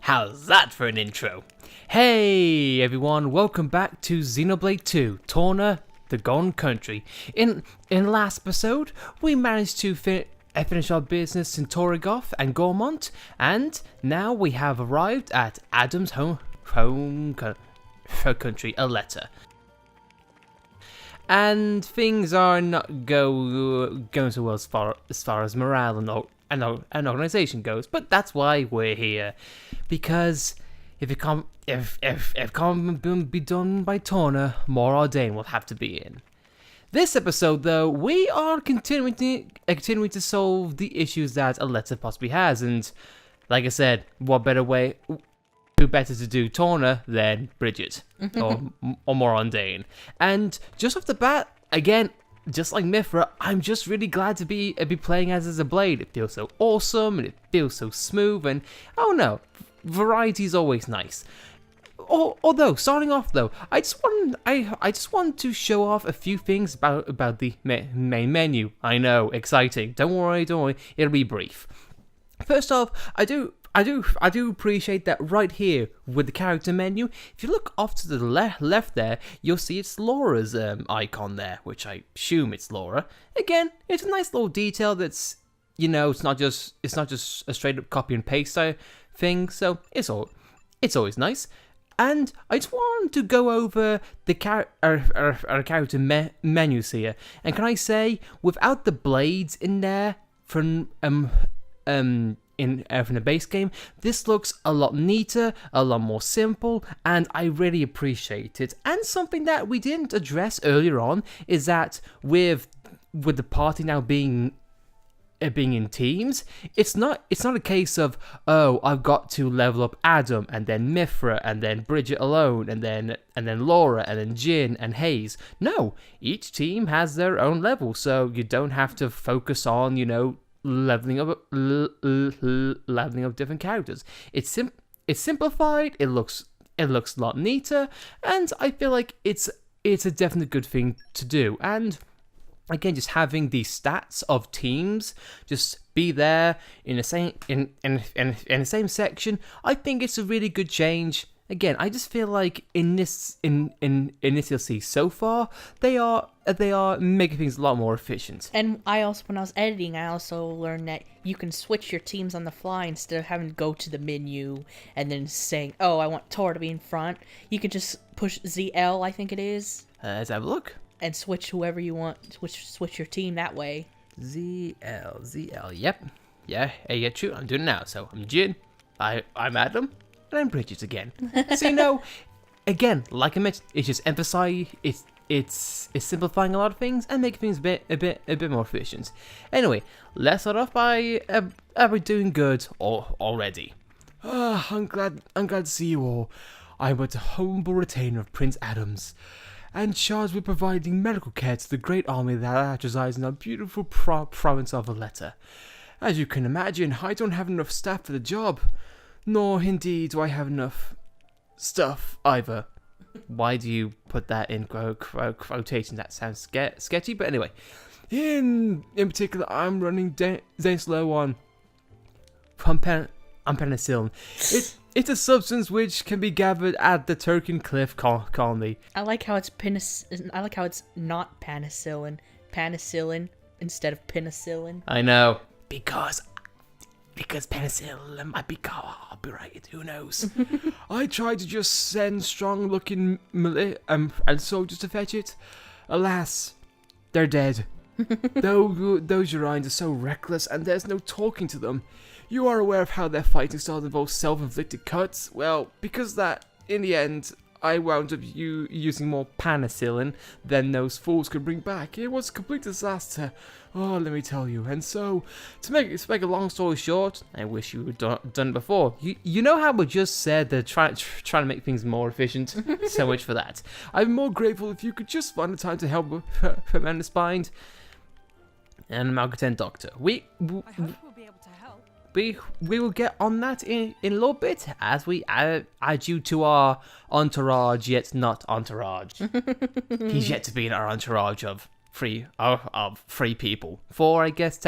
How's that for an intro? Hey everyone, welcome back to Xenoblade 2, Torna, the Gone Country. In last episode, we managed to finish our business in Torrigoth and Gormont, and now we have arrived at Adam's home country, Aletta. And things are not going so well as far as morale and organization goes, but that's why we're here, because if it can't be done by Torna, more Ardain will have to be in. This episode, though, we are continuing to solve the issues that Aletta possibly has, and like I said, who better to do Torna than Bridget or more Ardain? And just off the bat, again, just like Mithra, I'm just really glad to be playing as a Blade. It feels so awesome and it feels so smooth, and oh no, variety is always nice. Although starting off though, I just want to show off a few things about the main menu. I know, exciting. Don't worry, it'll be brief. First off, I do appreciate that right here with the character menu. If you look off to the left there, you'll see it's Laura's icon there, which I assume it's Laura. Again, it's a nice little detail that's, it's not just a straight up copy and paste thing. So it's always nice. And I just want to go over the our character menus here. And can I say, without the blades in there from the base game, this looks a lot neater, a lot more simple, and I really appreciate it. And something that we didn't address earlier on is that with the party now being in teams, it's not a case of, oh, I've got to level up Adam and then Mithra and then Bridget alone and then Laura and then Jin and Hayes. No, each team has their own level, so you don't have to focus on leveling up different characters. It's simplified. It looks a lot neater, and I feel like it's a definite good thing to do. And again, just having the stats of teams just be there in the same in the same section, I think it's a really good change. Again, I just feel like in this DLC so far, they are making things a lot more efficient. And when I was editing, I also learned that you can switch your teams on the fly instead of having to go to the menu and then saying, "Oh, I want Tor to be in front." You can just push ZL, I think it is. Let's have a look. And switch whoever you want. Switch your team that way. ZL. Yep. Yeah. Hey, true. I'm doing it now. So I'm Jin. I'm Adam. And I'm Bridget again. So again, like I mentioned, it's just it's simplifying a lot of things and making things a bit more efficient. Anyway, let's start off by are we doing good already? I'm glad to see you all. I'm but a humble retainer of Prince Adams, and charged with providing medical care to the great army that resides in our beautiful province of Aletta. As you can imagine, I don't have enough staff for the job. Nor, indeed, do I have enough stuff, either. Why do you put that in quotation? That sounds sketchy, but anyway. In particular, I'm running days low on penicillin. It's a substance which can be gathered at the Turkin Cliff colony. I like how it's not penicillin. Penicillin instead of penicillin. I know. Because penicillin might be copyrighted, who knows? I tried to just send strong-looking and soldiers to fetch it. Alas, they're dead. Those Urians are so reckless, and there's no talking to them. You are aware of how their fighting style involves self-inflicted cuts? Well, because that, in the end, I wound up using more penicillin than those fools could bring back. It was a complete disaster. Oh, let me tell you. And so, to make a long story short, I wish you had done it before. You know how we just said that trying to make things more efficient? So much for that. I'm more grateful if you could just find the time to help Amanda's Spine and Malcontent Doctor. I hope we'll be able to help. We will get on that in a little bit as we add you to our entourage, yet not entourage. He's yet to be in our entourage of three people. 4, I guess.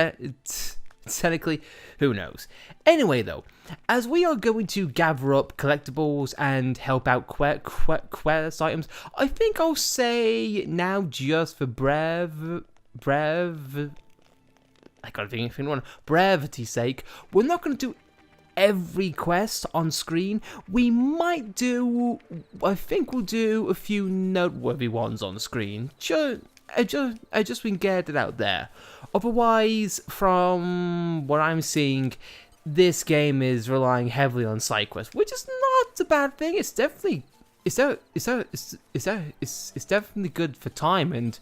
technically, who knows? Anyway, though, as we are going to gather up collectibles and help out quest items, I think I'll say now just for I can't think of one. Brevity's sake, we're not going to do every quest on screen. We might do, I think we'll do a few noteworthy ones on screen. I just we can get it out there. Otherwise, from what I'm seeing, this game is relying heavily on side quests, which is not a bad thing. It's definitely definitely good for time,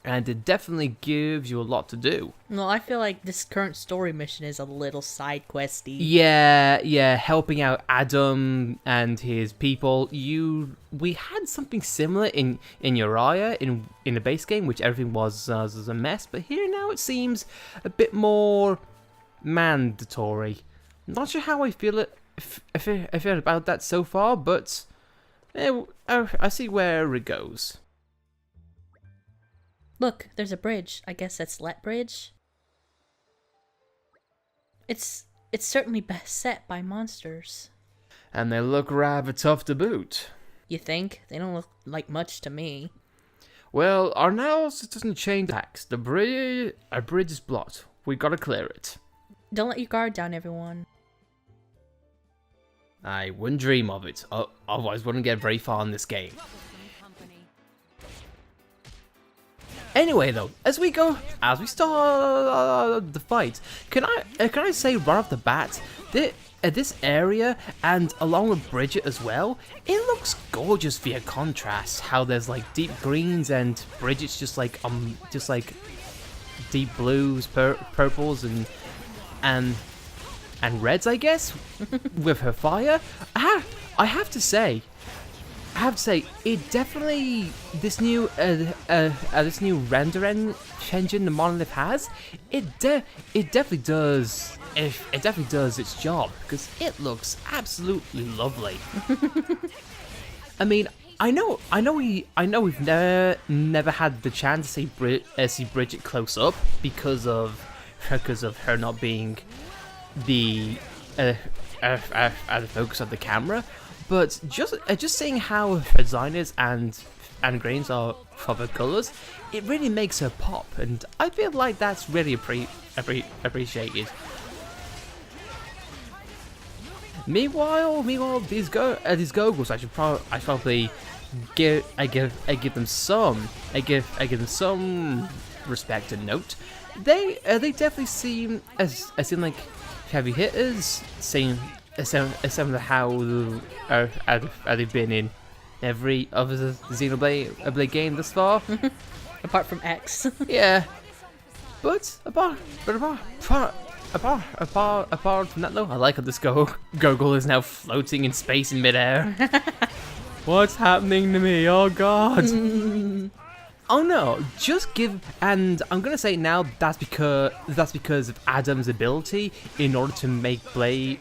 and it definitely gives you a lot to do. Well, I feel like this current story mission is a little side questy. Yeah, helping out Adam and his people. We had something similar in Uriah in the base game, which everything was a mess. But here now it seems a bit more mandatory. Not sure how I feel about that so far, but I see where it goes. Look, there's a bridge. I guess that's Let Bridge. It's certainly beset by monsters. And they look rather tough to boot. You think? They don't look like much to me. Well, our analysis doesn't change the facts. Our bridge is blocked. We gotta clear it. Don't let your guard down, everyone. I wouldn't dream of it. Otherwise, wouldn't get very far in this game. Anyway, though, as we start the fight, can I say right off the bat that this area and along with Bridget as well, it looks gorgeous via contrast. How there's like deep greens and Bridget's just like deep blues, purples and reds, I guess, with her fire. I have to say, it definitely this new render engine the Monolith has, it definitely does its job, because it looks absolutely lovely. I mean, I know we've never had the chance to see Bridget close up because of her not being the focus of the camera. But just seeing how her design is and grains are for the colours, it really makes her pop, and I feel like that's really appreciated. Meanwhile, these goggles, I probably give them some respect and note. They definitely seem like heavy hitters. Some of how they've been in every other Xenoblade game thus far, apart from X. Yeah, but apart from that though, I like how this Gogol is now floating in space in midair. What's happening to me? Oh God! Oh no! And I'm gonna say now that's because of Adam's ability in order to make blade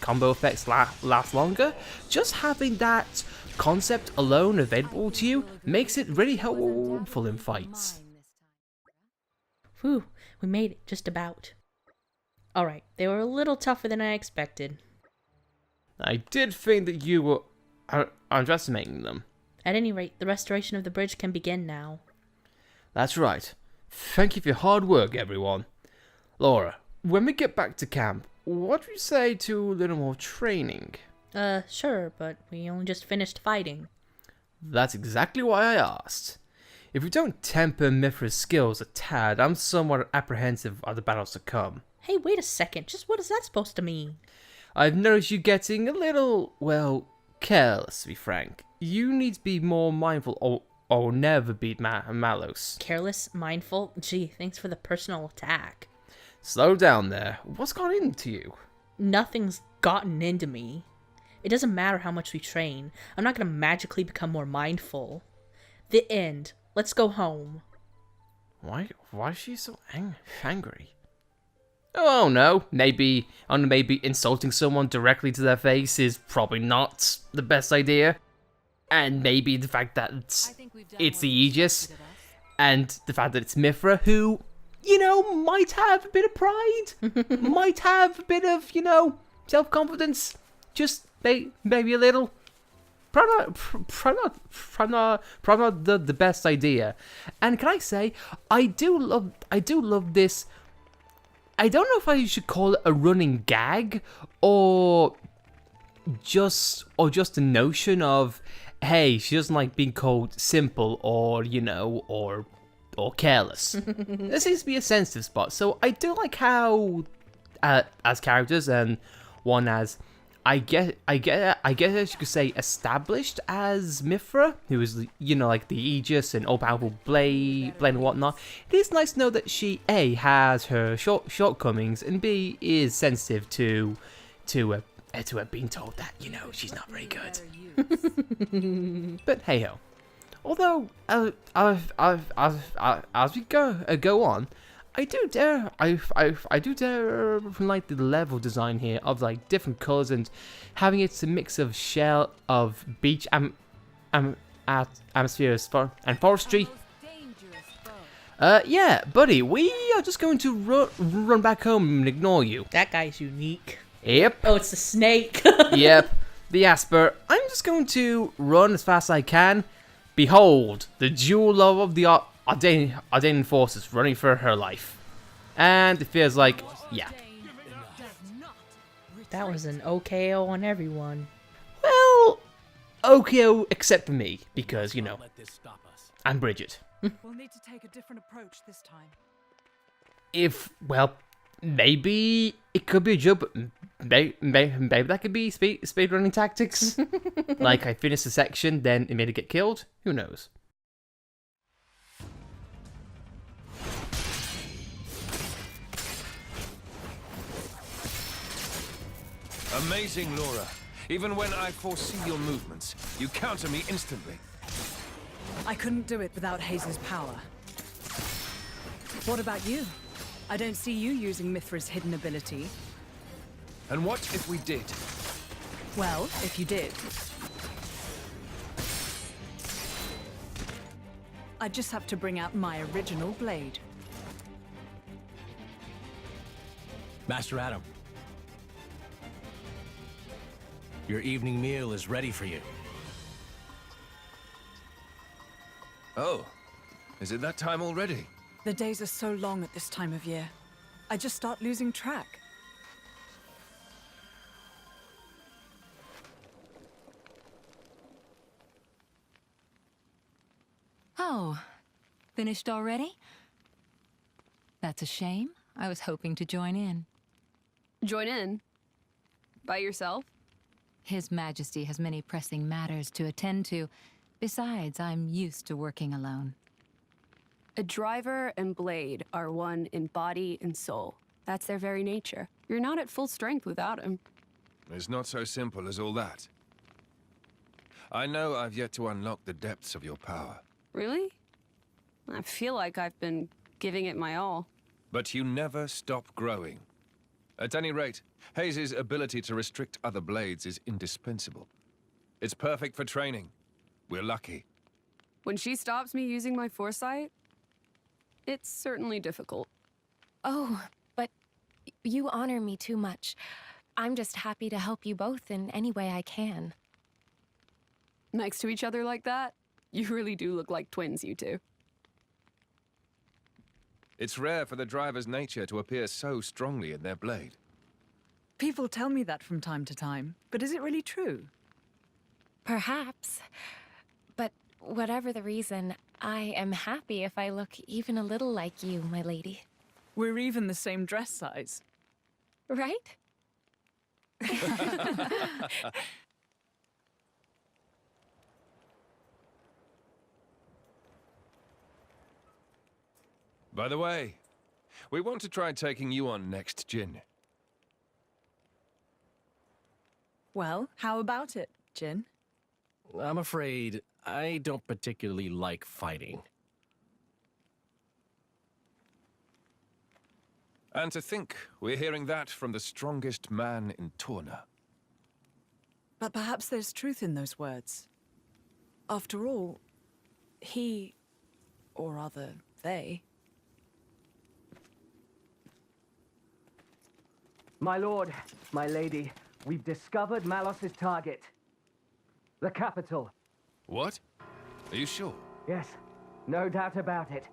combo effects last longer. Just having that concept alone available to you makes it really helpful in fights. Whew, we made it, just about. Alright, they were a little tougher than I expected. I did think that you were underestimating them. At any rate, the restoration of the bridge can begin now. That's right. Thank you for your hard work, everyone. Laura, when we get back to camp, what do you say to a little more training? Sure, but we only just finished fighting. That's exactly why I asked. If we don't temper Mithra's skills a tad, I'm somewhat apprehensive of the battles to come. Hey, wait a second. Just what is that supposed to mean? I've noticed you getting a little, well, careless, to be frank. You need to be more mindful or never beat Malos. Careless? Mindful? Gee, thanks for the personal attack. Slow down there. What's gone into you? Nothing's gotten into me. It doesn't matter how much we train. I'm not gonna magically become more mindful. The end. Let's go home. Why is she so angry? Oh no, maybe insulting someone directly to their face is probably not the best idea. And maybe the fact that it's the Aegis, and the fact that it's Mithra, who, might have a bit of pride, might have a bit of, self-confidence, just maybe a little. Probably not the best idea. And can I say, I do love this. I don't know if I should call it a running gag or just a notion of, hey, she doesn't like being called simple or or careless. There seems to be a sensitive spot. So I do like how, as characters and one as, I guess you could say established as Mithra, who is like the Aegis and all-powerful blade and whatnot. It is nice to know that she A has her shortcomings and B is sensitive to being told that she's not very good. But hey ho. Although as we go on, I do dare like the level design here of like different colors and having it's a mix of shell of beach atmospheres and forestry. Yeah, buddy, we are just going to run back home and ignore you. That guy's unique. Yep. Oh, it's the snake. Yep. The Asper. I'm just going to run as fast as I can. Behold, the jewel of the Ardainian forces running for her life. And it feels like, yeah. That was an OKO on everyone. Well, OKO except for me, because, I'm Bridget. We'll need to take a different approach this time. Maybe it could be a joke, but maybe that could be speed running tactics. Like I finished a section, then it made it get killed. Who knows? Amazing, Laura. Even when I foresee your movements, you counter me instantly. I couldn't do it without Haze's power. What about you? I don't see you using Mithra's hidden ability. And what if we did? Well, if you did. I'd just have to bring out my original blade. Master Adam. Your evening meal is ready for you. Oh, is it that time already? The days are so long at this time of year. I just start losing track. Oh, finished already? That's a shame. I was hoping to join in. Join in? By yourself? His Majesty has many pressing matters to attend to. Besides, I'm used to working alone. A driver and blade are one in body and soul. That's their very nature. You're not at full strength without him. It's not so simple as all that. I know I've yet to unlock the depths of your power. Really? I feel like I've been giving it my all. But you never stop growing. At any rate, Haze's ability to restrict other blades is indispensable. It's perfect for training. We're lucky. When she stops me using my foresight, it's certainly difficult. Oh, but you honor me too much. I'm just happy to help you both in any way I can. Next to each other like that, you really do look like twins, you two. It's rare for the driver's nature to appear so strongly in their blade. People tell me that from time to time, but is it really true? Perhaps. But whatever the reason, I am happy if I look even a little like you, my lady. We're even the same dress size. Right? By the way, we want to try taking you on next, Jin. Well, how about it, Jin? I'm afraid I don't particularly like fighting. And to think we're hearing that from the strongest man in Torna. But perhaps there's truth in those words. After all, he, or rather, they, My lord, my lady, we've discovered Malos's target. The capital. What? Are you sure? Yes, no doubt about it.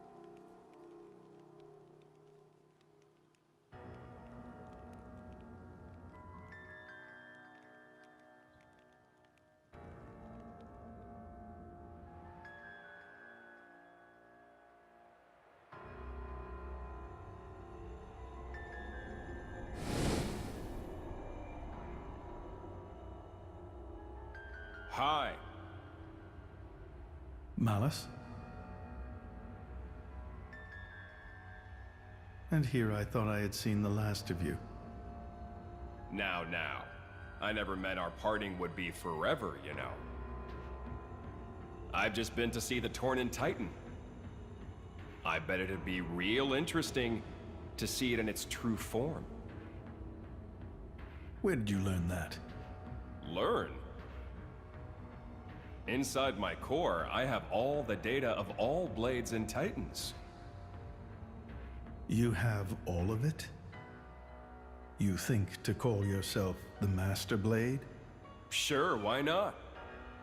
Hi. Malice? And here I thought I had seen the last of you. Now. I never meant our parting would be forever, you know. I've just been to see the Torna Titan. I bet it'd be real interesting to see it in its true form. Where did you learn that? Learn? Inside my core, I have all the data of all blades and titans. You have all of it? You think to call yourself the Master Blade? Sure, why not?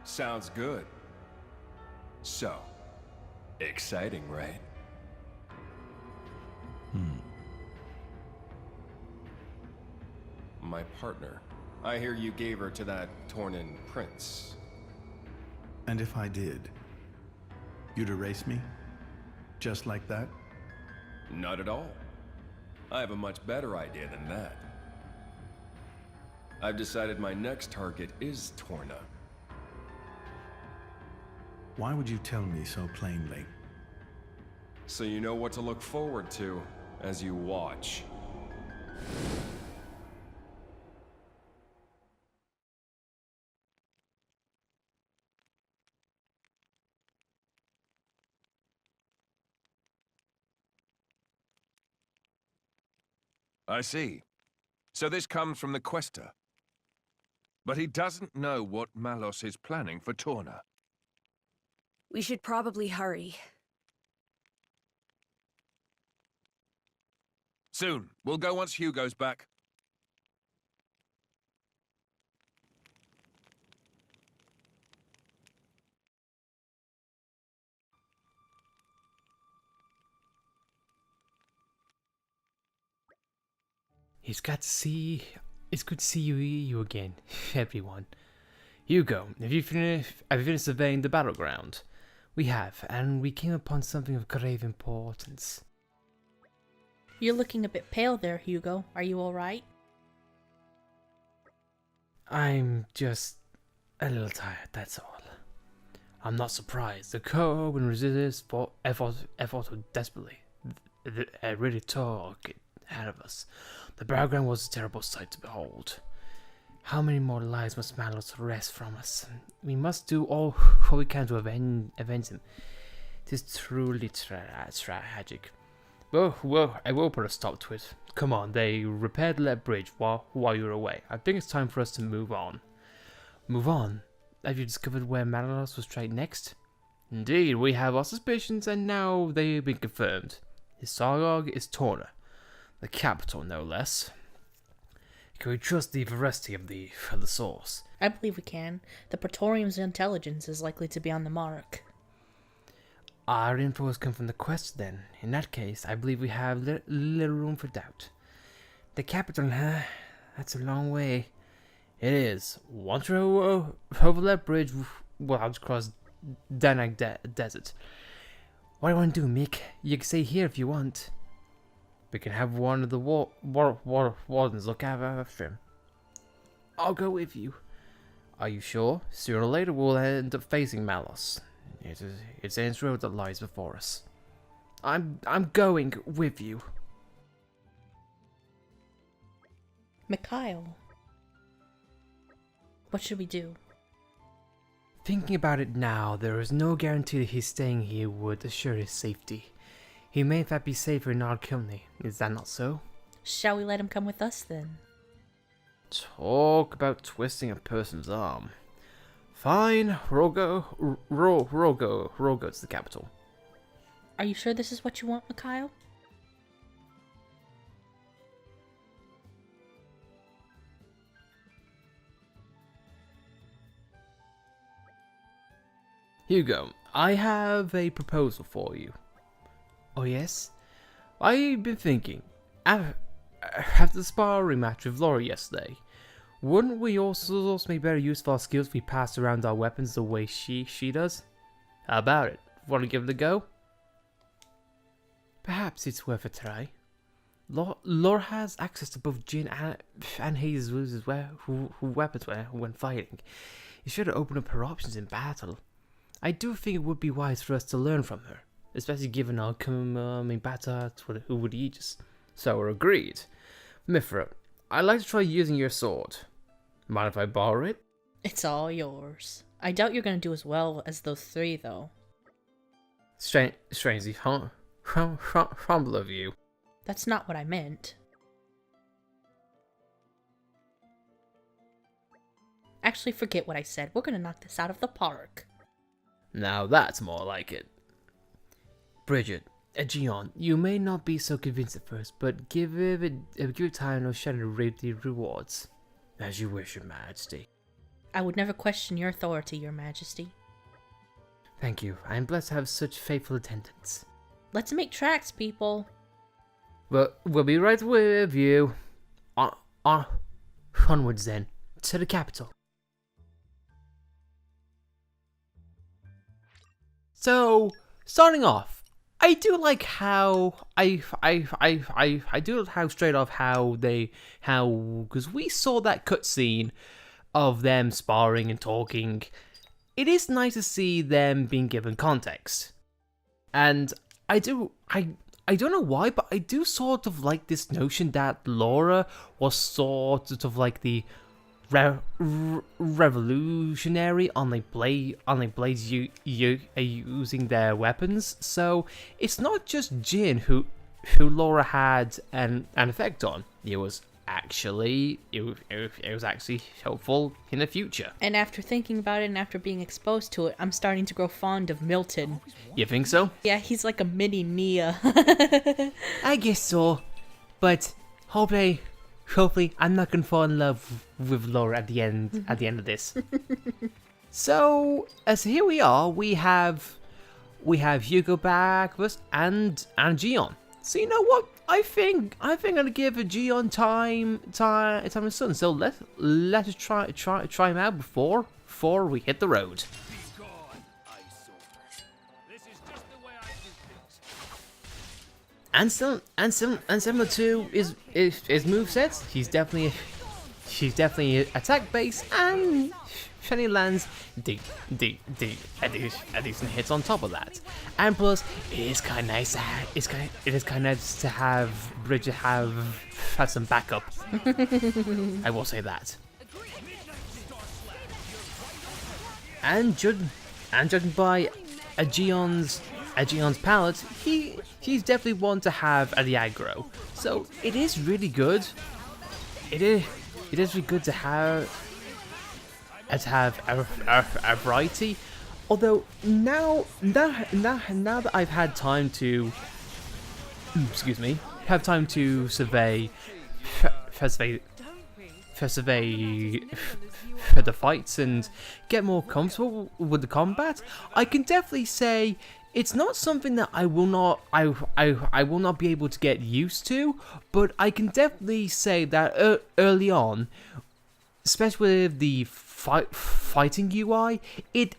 Sounds good. So, exciting, right? My partner. I hear you gave her to that Tornan prince. And if I did, you'd erase me? Just like that? Not at all. I have a much better idea than that. I've decided my next target is Torna. Why would you tell me so plainly? So you know what to look forward to as you watch. I see. So this comes from the Quester. But he doesn't know what Malos is planning for Torna. We should probably hurry. Soon. We'll go once Hugo's back. It's good to see you again, everyone. Hugo, have you finished surveying the battleground? We have, and we came upon something of grave importance. You're looking a bit pale there, Hugo. Are you alright? I'm just a little tired, that's all. I'm not surprised. The Ko and resistance fought desperately. They really took it out of us. The battleground was a terrible sight to behold. How many more lives must Malos wrest from us? We must do all what we can to avenge him. It is truly tragic. Well, I will put a stop to it. Come on, they repaired that bridge while you were away. I think it's time for us to move on. Move on? Have you discovered where Malos will strike next? Indeed, we have our suspicions, and now they've been confirmed. His target is Torna, the capital, no less. Can we trust the veracity of the source? I believe we can. The Praetorium's intelligence is likely to be on the mark. Our info has come from the Quest, then. In that case, I believe we have little room for doubt. The capital, huh? That's a long way. It is. Once we're over that bridge, we'll have to cross Danag Desert. What do you want to do, Mick? You can stay here if you want. We can have one of the wardens look after him. I'll go with you. Are you sure? Sooner or later we'll end up facing Malos. It's an road that lies before us. I'm going with you. Mikhail. What should we do? Thinking about it now, there is no guarantee that his staying here would assure his safety. He may in fact be safer in our company. Is that not so? Shall we let him come with us then? Talk about twisting a person's arm. Fine, we'll go to the capital. Are you sure this is what you want, Mikhail? Hugo, I have a proposal for you. Oh yes? I've been thinking, after the sparring match with Laura yesterday, wouldn't we also make better use of our skills if we passed around our weapons the way she does? How about it? Want to give it a go? Perhaps it's worth a try. Laura has access to both Jin and Hazel's weapons when fighting. It should open up her options in battle. I do think it would be wise for us to learn from her, especially given our coming battle with Aegis. So we're agreed. Mithra, I'd like to try using your sword. Mind if I borrow it? It's all yours. I doubt you're gonna do as well as those three, though. Strangely humble of you. That's not what I meant. Actually, forget what I said. We're gonna knock this out of the park. Now that's more like it. Bridget, Aegeon, you may not be so convinced at first, but give it time and I'll share the rewards. As you wish, Your Majesty. I would never question your authority, Your Majesty. Thank you. I am blessed to have such faithful attendants. Let's make tracks, people. Well, we'll be right with you. Onwards then, to the capital. So, starting off, I do like how straight off because we saw that cutscene of them sparring and talking. It is nice to see them being given context, and I don't know why, but I do sort of like this notion that Laura was sort of like the revolutionary on the blades using their weapons. So it's not just Jin who Laura had an effect on. It was actually helpful in the future. And after thinking about it and after being exposed to it, I'm starting to grow fond of Milton. You think so? Yeah, he's like a mini Nia. I guess so, but hopefully I'm not gonna fall in love with Laura at the end of this. So as here we are, we have Hugo back with us and Gion. So you know what? I think I'm gonna give Gion time to sun. So let's try him out before we hit the road. And similar to his movesets, he's definitely attack based, and Shiny lands a decent hits on top of that. And plus, it is kind of nice to have Bridget have some backup. I will say that. And judging by Aegeon's palette, he's definitely one to have at the aggro. So it is really good. It is really good to have a variety. Although now that I've had time to survey the fights and get more comfortable with the combat, I can definitely say it's not something that I will not be able to get used to, but I can definitely say that early on, especially with the fighting UI, it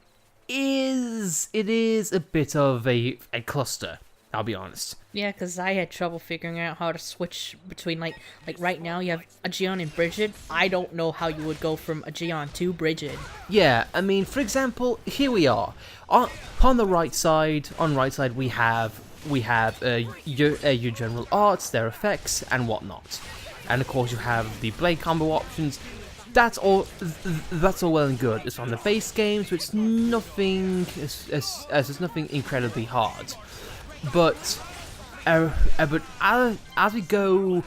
is a bit of a cluster. I'll be honest. Yeah, because I had trouble figuring out how to switch between, like right now you have Aegeon and Bridget. I don't know how you would go from Aegeon to Bridget. Yeah, I mean, for example, here we are. On the right side, we have your general arts, their effects, and whatnot. And of course you have the blade combo options. That's all well and good. It's on the base game, so it's nothing incredibly hard. But as we go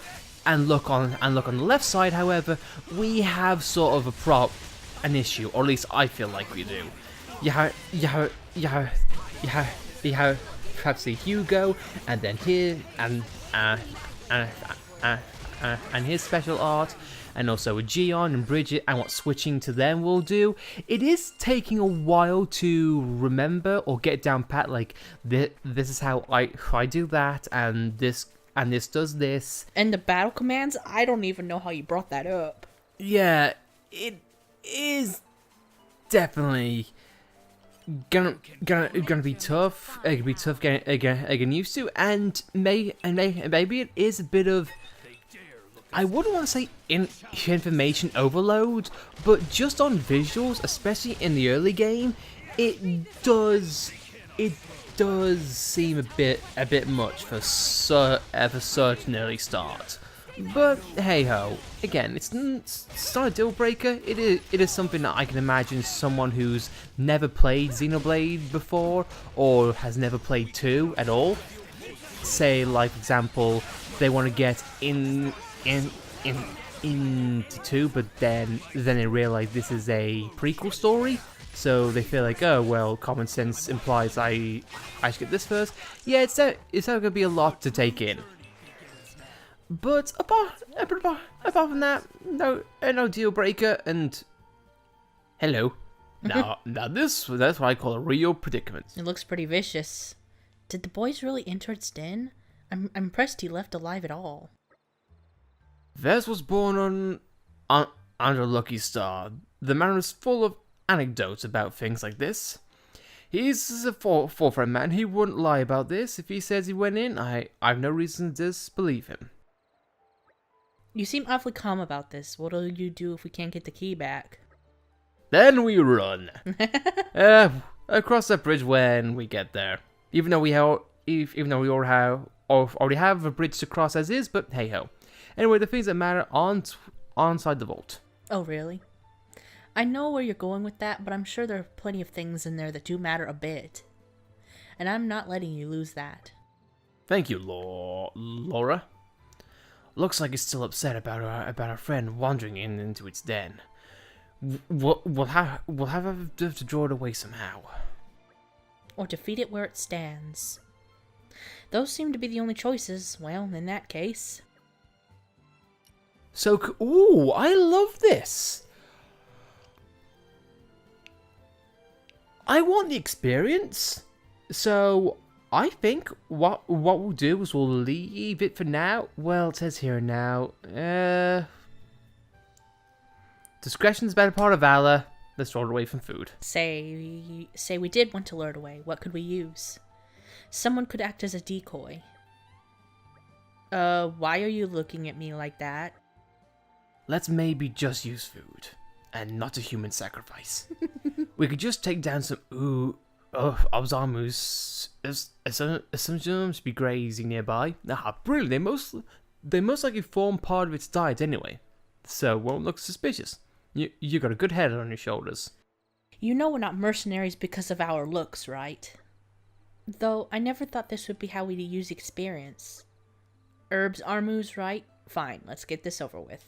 and look on the left side, however, we have sort of an issue, or at least I feel like we do. You have perhaps the Hugo, and then here and and his special art, and also with Gion and Bridget and what switching to them will do. It is taking a while to remember or get down pat, like this is how I do that, and this does this. And the battle commands, I don't even know how you brought that up. Yeah, it is definitely gonna be tough. It can be tough getting used to, and maybe it is a bit of, I wouldn't want to say information overload, but just on visuals, especially in the early game, it does seem a bit much for certain early start. But hey ho, again, it's not a deal breaker. It is something that I can imagine someone who's never played Xenoblade before or has never played 2 at all. Say, like for example, they want to get into 2, but then they realize this is a prequel story. So they feel like, oh well, common sense implies I should get this first. Yeah, it's not gonna be a lot to take in. But apart from that, no deal breaker. And hello, now that's what I call a real predicament. It looks pretty vicious. Did the boys really enter its den? I'm impressed he left alive at all. Vez was born under Lucky Star. The man was full of anecdotes about things like this. He's a forthright man. He wouldn't lie about this. If he says he went in, I've no reason to disbelieve him. You seem awfully calm about this. What'll you do if we can't get the key back? Then we run. Across that bridge when we get there. Even though we already have a bridge to cross as is, but hey ho. Anyway, the things that matter inside the vault. Oh really? I know where you're going with that, but I'm sure there are plenty of things in there that do matter a bit. And I'm not letting you lose that. Thank you, Laura. Looks like it's still upset about our friend wandering into its den. We'll have to draw it away somehow. Or defeat it where it stands. Those seem to be the only choices. Well, in that case. So, ooh, I love this. I want the experience. So, I think what we'll do is we'll leave it for now. Well, it says here now. Discretion's better part of valor. Let's throw it away from food. Say we did want to lure it away. What could we use? Someone could act as a decoy. Why are you looking at me like that? Let's maybe just use food, and not a human sacrifice. We could just take down some Obzamus. Some germs be grazing nearby. Ah, brilliant! They most likely form part of its diet anyway, so won't look suspicious. You got a good head on your shoulders. You know we're not mercenaries because of our looks, right? Though I never thought this would be how we use experience. Herbs are moves, right? Fine, let's get this over with.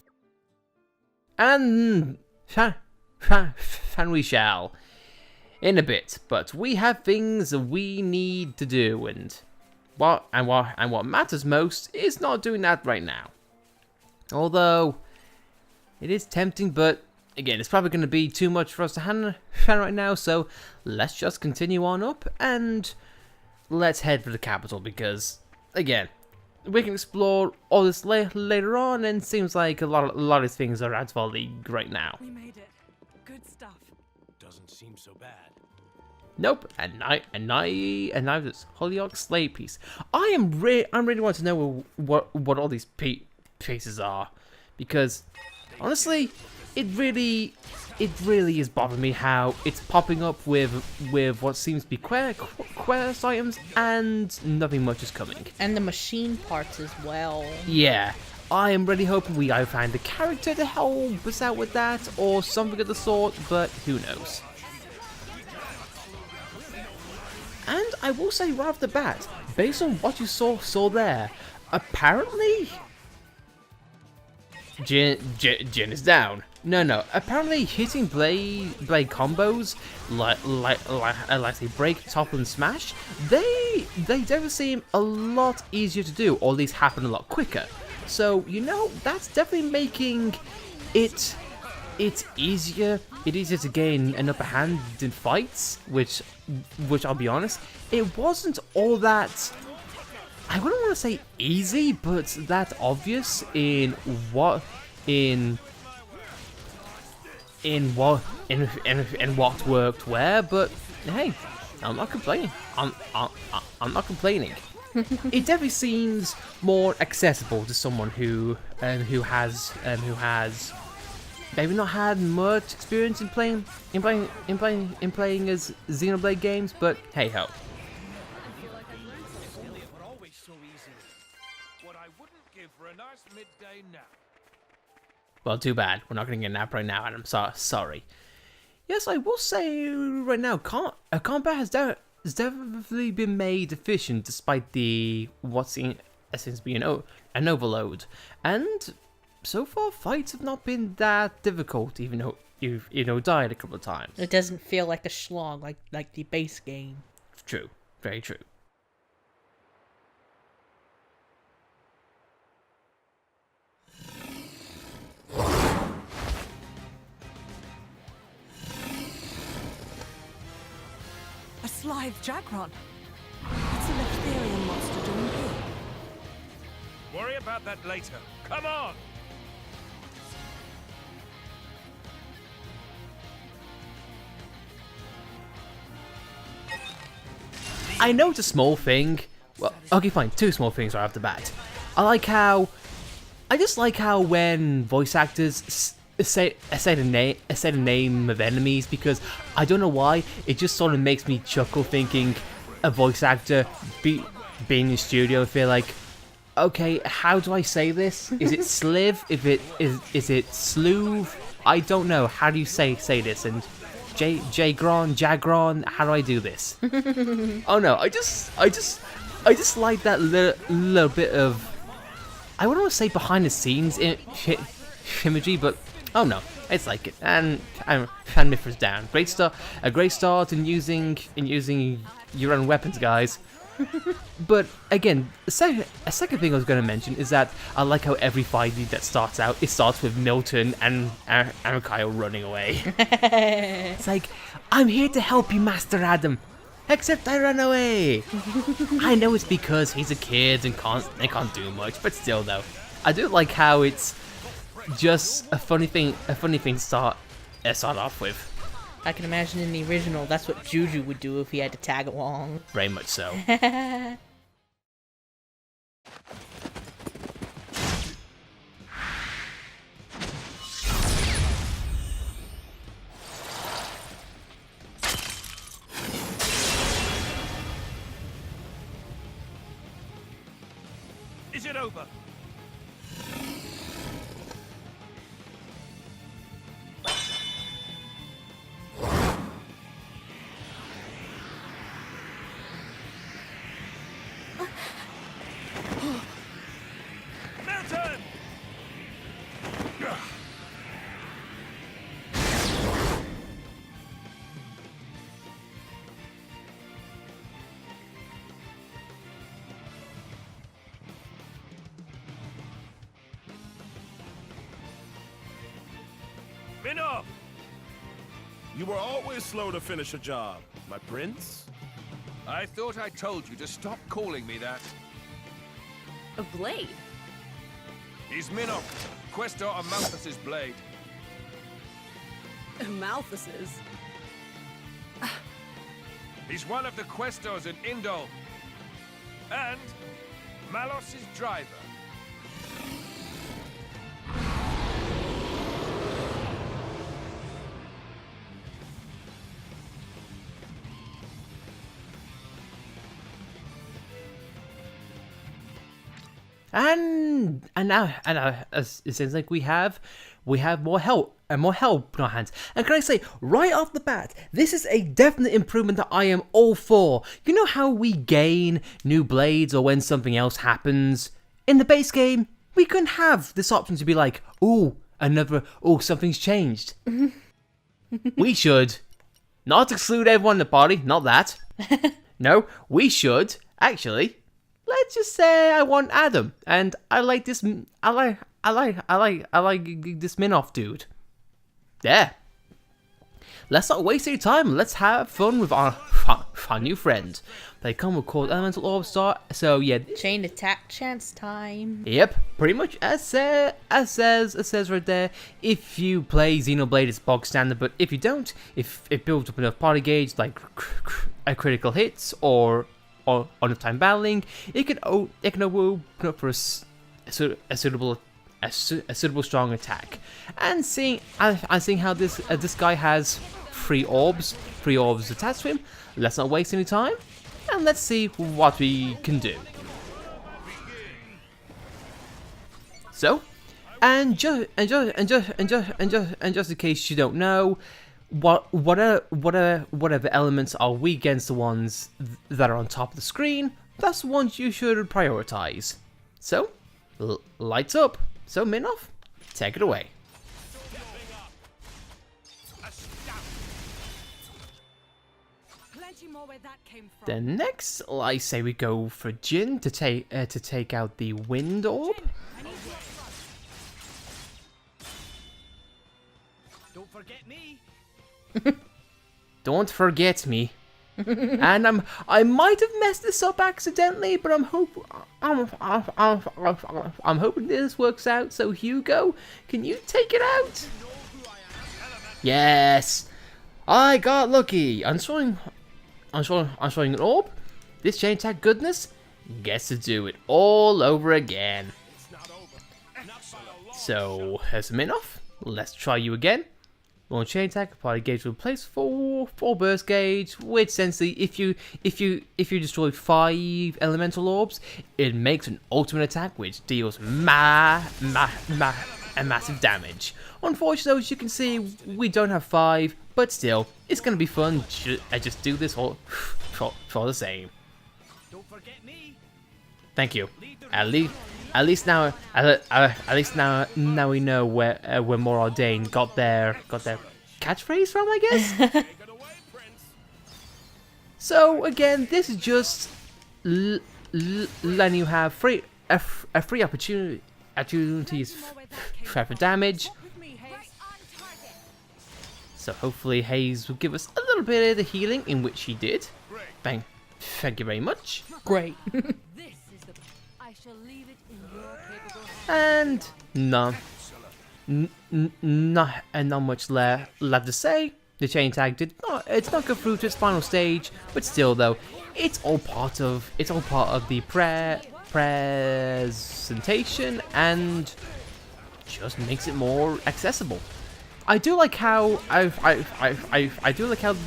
And we shall. In a bit, but we have things that we need to do, and what matters most is not doing that right now. Although it is tempting, but again, it's probably going to be too much for us to handle right now. So let's just continue on up and let's head for the capital, because again, we can explore all this later on, and it seems like a lot of these things are out of our league right now. We made it. Good stuff. Doesn't seem so bad. Nope, and now this Holyoke slave piece. I'm really want to know what all these pieces are, because honestly, it really is bothering me how it's popping up with what seems to be quest items and nothing much is coming. And the machine parts as well. Yeah, I am really hoping we either find a character to help us out with that or something of the sort, but who knows. And I will say right off the bat, based on what you saw there, apparently Jin is down. No. Apparently, hitting blade combos like they break, topple, and smash, they definitely seem a lot easier to do, or at least happen a lot quicker. So, you know, that's definitely making it easier. It's easier to gain an upper hand in fights, which I'll be honest, it wasn't all that, I wouldn't want to say easy, but that obvious in what worked where. But hey, I'm not complaining. I'm not complaining. It definitely seems more accessible to someone who has maybe not had much experience in playing as Xenoblade games, but hey ho. Well, too bad. We're not going to get a nap right now, and I'm sorry. Yes, I will say right now, combat has definitely been made efficient despite what seems to be an overload. And so far, fights have not been that difficult, even though you've died a couple of times. It doesn't feel like a slog like the base game. True. Very true. A Slithe Jagron. What's an Ethereum monster doing here? Worry about that later. Come on! I know it's a small thing. Well, okay, fine. Two small things right off the bat. I just like how when voice actors say the name of enemies, because I don't know why, it just sort of makes me chuckle thinking a voice actor being in the studio feel like, okay, how do I say this? Is it Sliv? Is it Sluv? I don't know. How do you say this? And Jagron, how do I do this? Oh no, I just like that little bit of, I wouldn't want to say behind the scenes imagery, but oh no, it's like it. And Mithra's down. A great start in using your own weapons, guys. But again, a second thing I was going to mention is that I like how every fight that starts out, it starts with Milton and Kyle running away. It's like, I'm here to help you, Master Adam, except I run away. I know it's because he's a kid and can't do much, but still though, I do like how it's just a funny thing to start off with. I can imagine in the original, that's what Juju would do if he had to tag along. Very much so. Is it over? Minoth! You were always slow to finish a job, my prince. I thought I told you to stop calling me that. A blade? He's Minoth, Questor of Malthus's blade. Malthus's? He's one of the Questors in Indol. And Malos's driver. And now as it seems like we have more help in our hands. And can I say right off the bat, this is a definite improvement that I am all for. You know how we gain new blades or when something else happens in the base game, we couldn't have this option to be like, something's changed. We should not exclude everyone in the party, not that. No, we should actually let's just say I want Adam, and I like this. I like this Minoth dude. Yeah. Let's not waste any time. Let's have fun with our new friend. They come with cold elemental orb star. So yeah. Chain attack chance time. Yep, pretty much as says right there. If you play Xenoblade, it's bog standard. But if you don't, if it builds up enough party gauge like critical hits or enough time battling, it can open up for a suitable strong attack. And seeing how this guy has three orbs attached to him, let's not waste any time, and let's see what we can do. So, and just in case you don't know, whatever elements are weak against the ones that are on top of the screen, that's the ones you should prioritize. So, lights up. So Minoth, take it away. Then next, I say we go for Jin to take out the wind orb. Don't forget me. Don't forget me. And I might have messed this up accidentally, but I'm hoping this works out. So Hugo, can you take it out? Yes, I got lucky. I'm showing an orb. This chain attack goodness gets to do it all over again. So as Minoth, let's try you again. Launch chain attack, party gauge will place 4 burst gauge, which essentially if you destroy 5 elemental orbs, it makes an ultimate attack which deals massive damage. Unfortunately, as you can see, we don't have 5, but still, it's gonna be fun. I just do this all for the same. Don't forget me. Thank you. At least now we know where More Ordain got their catchphrase from, I guess. So again, this is just letting you have free opportunities for damage. So hopefully Hayes will give us a little bit of the healing, in which he did. Thank you very much. Great. And not much left to say. The chain tag it's not go through to its final stage, but still though, it's all part of the presentation and just makes it more accessible. I do like how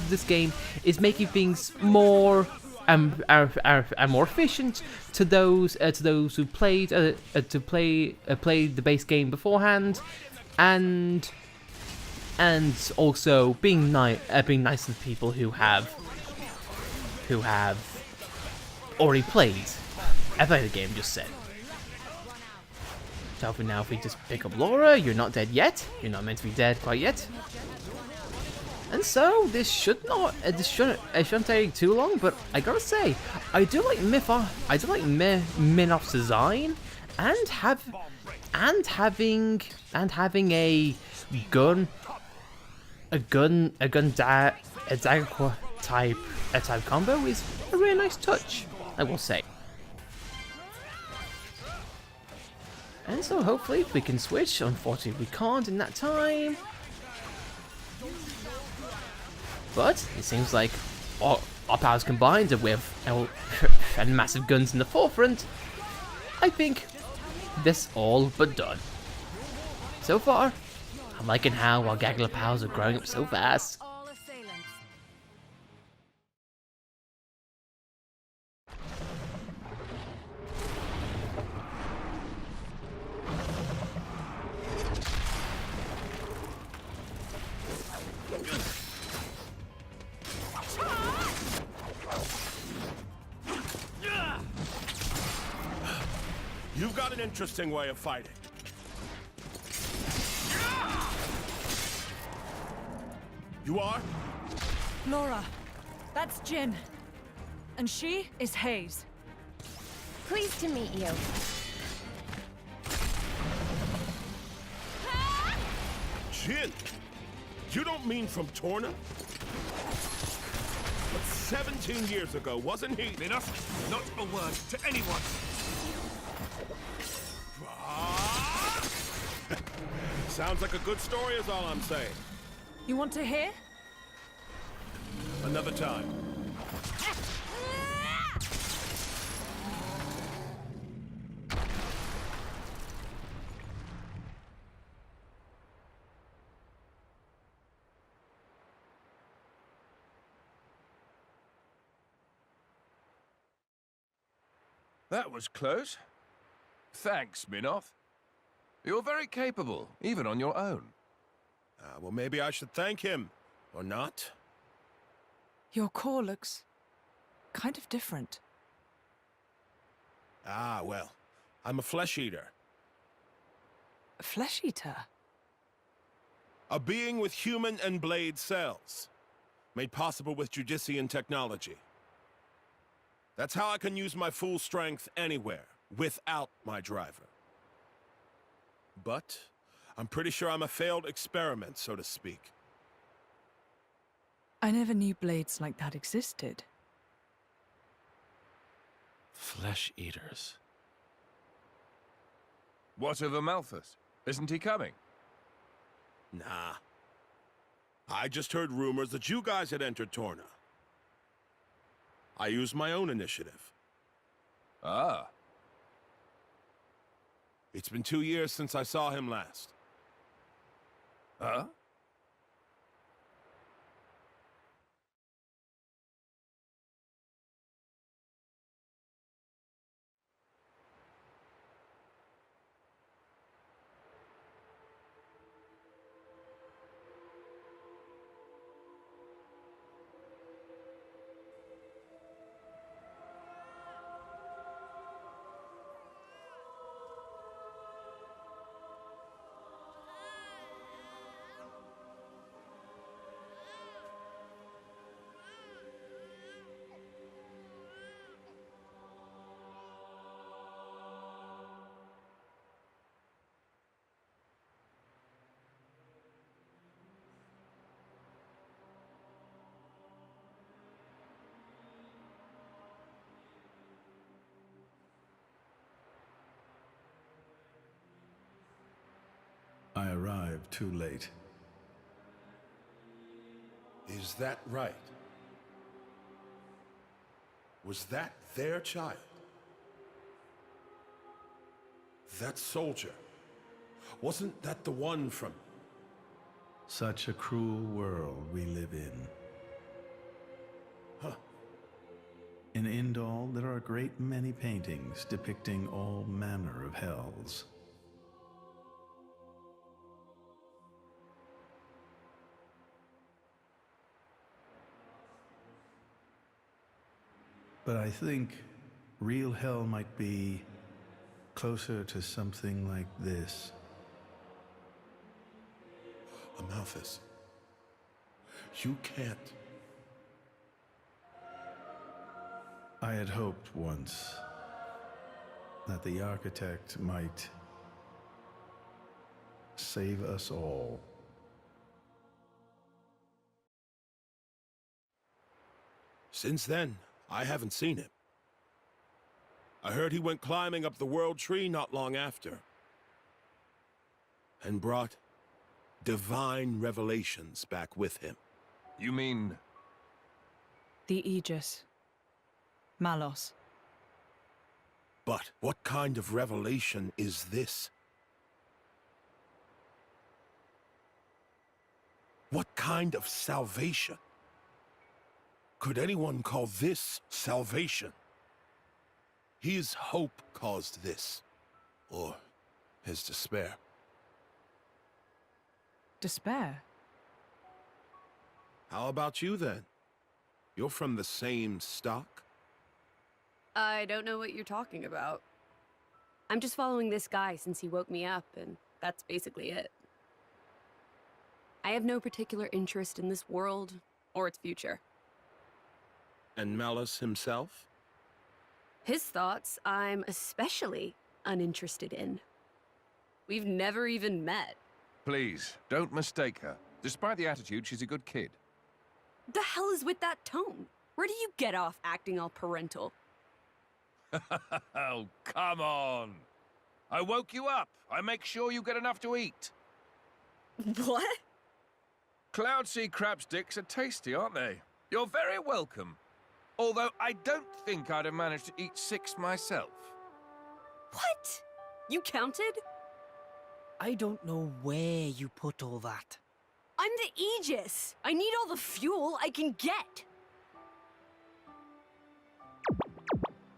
this game is making things more more efficient to those who played the base game beforehand, and also being nice to the people who have already played the game. Just said. So now if we just pick up Laura, you're not dead yet. You're not meant to be dead quite yet. And so this shouldn't take too long, but I gotta say, I do like Minoth's design, and having a dagger type combo is a really nice touch, I will say. And so hopefully we can switch. Unfortunately we can't in that time. But it seems like our powers combined with and massive guns in the forefront, I think this all but done. So far, I'm liking how our Gagler powers are growing up so fast. You've got an interesting way of fighting. You are? Laura, that's Jin. And she is Hayes. Pleased to meet you. Jin! You don't mean from Torna? But 17 years ago, wasn't he? Minoth, not a word to anyone. Sounds like a good story is all I'm saying. You want to hear? Another time. That was close. Thanks, Minoth. You're very capable, even on your own. Well, maybe I should thank him. Or not? Your core looks kind of different. Well, I'm a flesh eater. A flesh eater? A being with human and blade cells. Made possible with Judician technology. That's how I can use my full strength anywhere, without my driver. But I'm pretty sure I'm a failed experiment, so to speak. I never knew blades like that existed. Flesh eaters. What of Amalthus? Isn't he coming? Nah. I just heard rumors that you guys had entered Torna. I used my own initiative. Ah. It's been 2 years since I saw him last. Huh? I arrived too late. Is that right? Was that their child? That soldier? Wasn't that the one from... Such a cruel world we live in. Huh. In Indal, there are a great many paintings depicting all manner of hells. But I think real hell might be closer to something like this. Amalthus, you can't... I had hoped once that the architect might save us all. Since then, I haven't seen him. I heard he went climbing up the World Tree not long after. And brought divine revelations back with him. You mean... The Aegis. Malos. But what kind of revelation is this? What kind of salvation? Could anyone call this salvation? His hope caused this. Or his despair. Despair? How about you then? You're from the same stock? I don't know what you're talking about. I'm just following this guy since he woke me up, and that's basically it. I have no particular interest in this world or its future. And Malus himself? His thoughts, I'm especially uninterested in. We've never even met. Please, don't mistake her. Despite the attitude, she's a good kid. The hell is with that tone? Where do you get off acting all parental? Oh, come on. I woke you up. I make sure you get enough to eat. What? Cloud sea crab sticks are tasty, aren't they? You're very welcome. Although I don't think I'd have managed to eat 6 myself. What? You counted? I don't know where you put all that. I'm the Aegis. I need all the fuel I can get.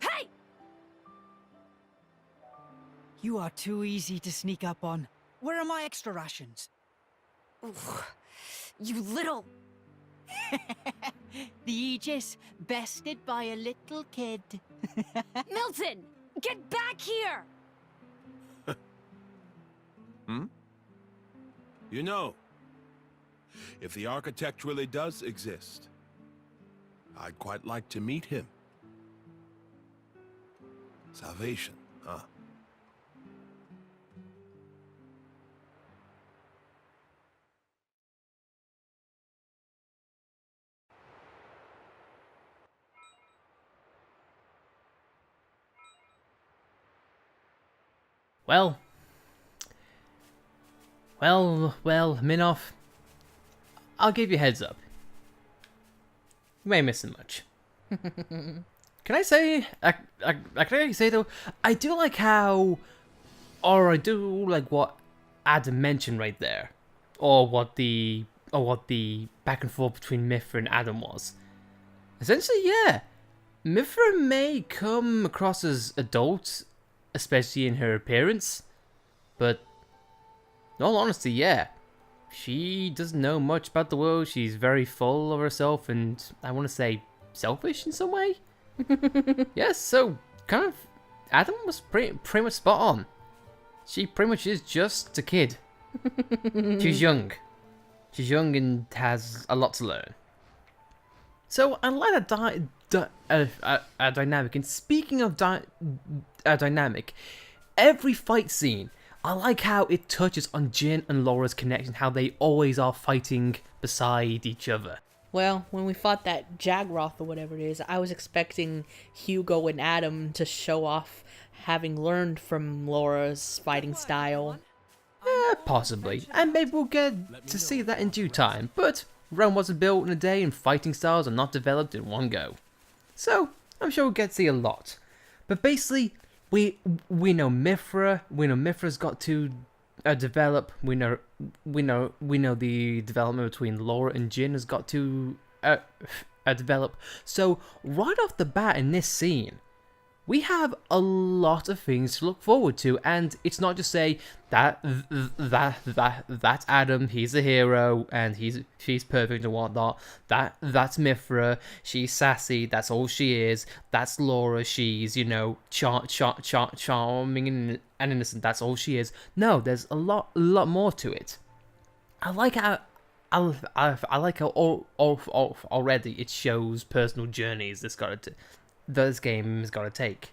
Hey! You are too easy to sneak up on. Where are my extra rations? Oof. You little... The Aegis, bested by a little kid. Milton! Get back here! Hmm? You know, if the architect really does exist, I'd quite like to meet him. Salvation, huh? Well, Minoth, I'll give you a heads up. You ain't missing much. Can I say though, I do like how, or I do like what Adam mentioned right there, or what the back and forth between Mithra and Adam was. Essentially, yeah, Mithra may come across as adult, especially in her appearance, but in all honesty, yeah, she doesn't know much about the world. She's very full of herself and, I want to say, selfish in some way? Yes, so, kind of, Adam was pretty much spot on. She pretty much is just a kid. She's young. She's young and has a lot to learn. So, I like a dynamic, and speaking of a dynamic, every fight scene, I like how it touches on Jin and Laura's connection, how they always are fighting beside each other. Well, when we fought that Jagroth or whatever it is, I was expecting Hugo and Adam to show off having learned from Laura's fighting style. Possibly, and maybe we'll get to see that in due time, but Rome wasn't built in a day and fighting styles are not developed in one go. So, I'm sure we'll get to see a lot. But basically, we know Mithra's got to develop. We know the development between Laura and Jin has got to develop. So right off the bat in this scene, we have a lot of things to look forward to, and it's not just say that's Adam, he's a hero, and she's perfect and whatnot. That's Mithra, she's sassy, that's all she is. That's Laura, she's charming and innocent. That's all she is. No, there's a lot more to it. I like how already it shows personal journeys this game has got to take.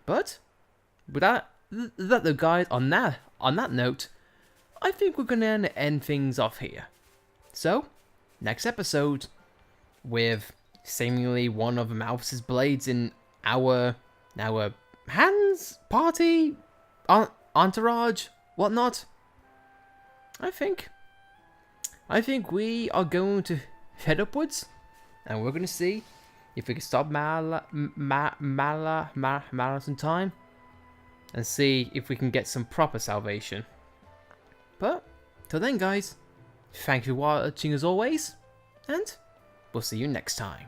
But with that though, guys, on that note, I think we're gonna end things off here. So, next episode, with seemingly one of Mouse's blades in our hands, party, entourage, whatnot. I think we are going to head upwards, and we're gonna see if we can stop Malice in time, and see if we can get some proper salvation. But, till then guys, thank you for watching as always, and we'll see you next time.